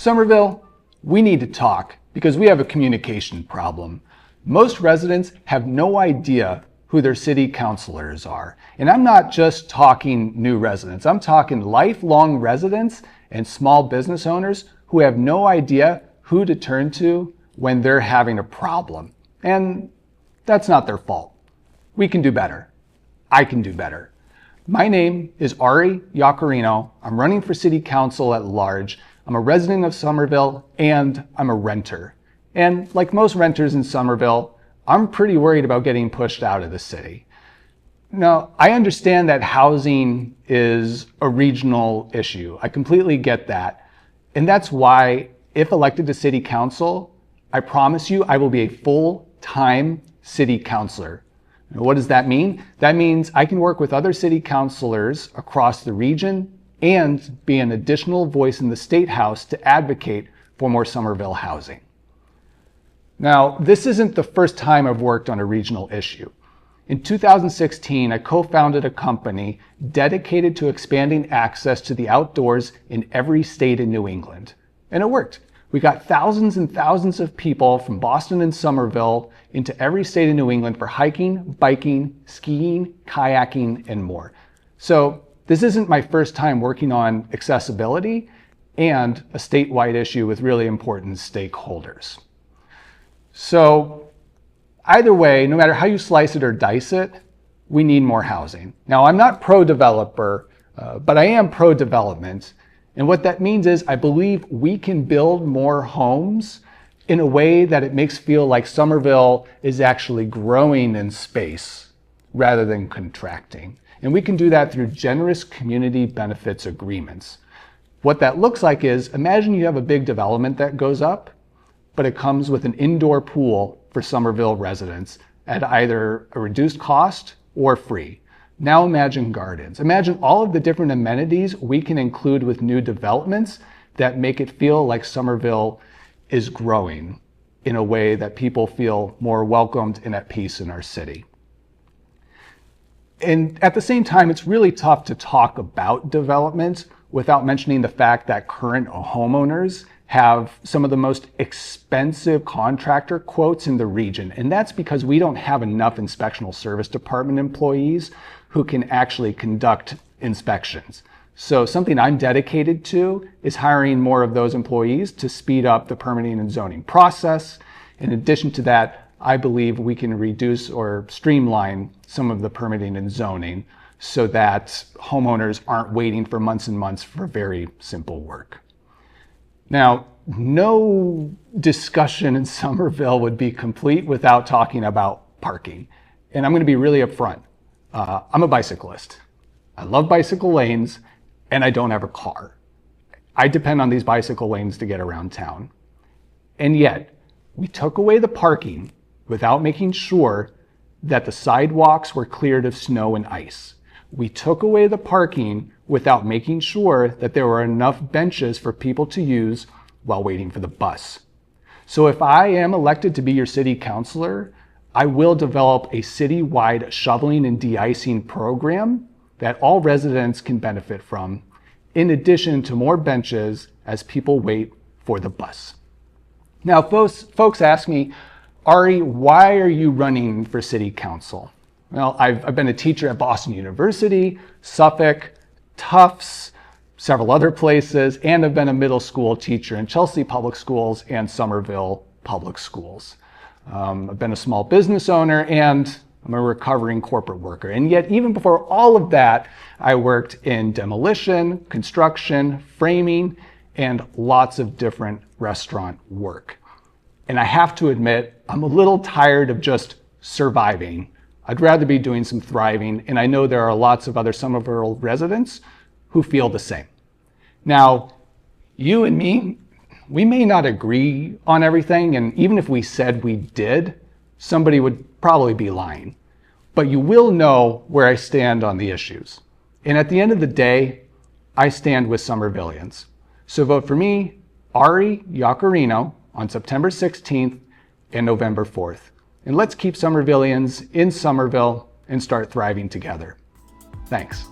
Somerville, we need to talk because we have a communication problem. Most residents have no idea who their city councilors are. And I'm not just talking new residents, I'm talking lifelong residents and small business owners who have no idea who to turn to when they're having a problem. And that's not their fault. We can do better. I can do better. My name is Ari Iaccarino. I'm running for city council at large. I'm a resident of Somerville and I'm a renter. And like most renters in Somerville, I'm pretty worried about getting pushed out of the city. Now, I understand that housing is a regional issue. I completely get that. And that's why, if elected to city council, I promise you I will be a full-time city councilor. What does that mean? That means I can work with other city councilors across the region and be an additional voice in the State House to advocate for more Somerville housing. Now, this isn't the first time I've worked on a regional issue. In 2016, I co-founded a company dedicated to expanding access to the outdoors in every state in New England. And it worked. We got thousands and thousands of people from Boston and Somerville into every state in New England for hiking, biking, skiing, kayaking, and more. So this isn't my first time working on accessibility and a statewide issue with really important stakeholders. So either way, no matter how you slice it or dice it, we need more housing. Now, I'm not pro-developer, but I am pro-development. And what that means is I believe we can build more homes in a way that it makes feel like Somerville is actually growing in space rather than contracting. And we can do that through generous community benefits agreements. What that looks like is, imagine you have a big development that goes up, but it comes with an indoor pool for Somerville residents at either a reduced cost or free. Now imagine gardens. Imagine all of the different amenities we can include with new developments that make it feel like Somerville is growing in a way that people feel more welcomed and at peace in our city. And at the same time, it's really tough to talk about development without mentioning the fact that current homeowners have some of the most expensive contractor quotes in the region. And that's because we don't have enough inspectional service department employees who can actually conduct inspections. So something I'm dedicated to is hiring more of those employees to speed up the permitting and zoning process. In addition to that, I believe we can reduce or streamline some of the permitting and zoning so that homeowners aren't waiting for months and months for very simple work. Now, no discussion in Somerville would be complete without talking about parking. And I'm going to be really upfront. I'm a bicyclist. I love bicycle lanes, and I don't have a car. I depend on these bicycle lanes to get around town. And yet, we took away the parking without making sure that the sidewalks were cleared of snow and ice. We took away the parking without making sure that there were enough benches for people to use while waiting for the bus. So if I am elected to be your city councilor, I will develop a citywide shoveling and de-icing program that all residents can benefit from, in addition to more benches as people wait for the bus. Now, folks ask me, Ari, why are you running for city council? Well, I've been a teacher at Boston University, Suffolk, Tufts, several other places, and I've been a middle school teacher in Chelsea Public Schools and Somerville Public Schools. I've been a small business owner and I'm a recovering corporate worker. And yet, even before all of that, I worked in demolition, construction, framing, and lots of different restaurant work. And I have to admit, I'm a little tired of just surviving. I'd rather be doing some thriving, and I know there are lots of other Somerville residents who feel the same. Now, you and me, we may not agree on everything, and even if we said we did, somebody would probably be lying. But you will know where I stand on the issues. And at the end of the day, I stand with Somervillians. So vote for me, Ari Iaccarino, on September 16th and November 4th. And let's keep Somervillians in Somerville and start thriving together. Thanks.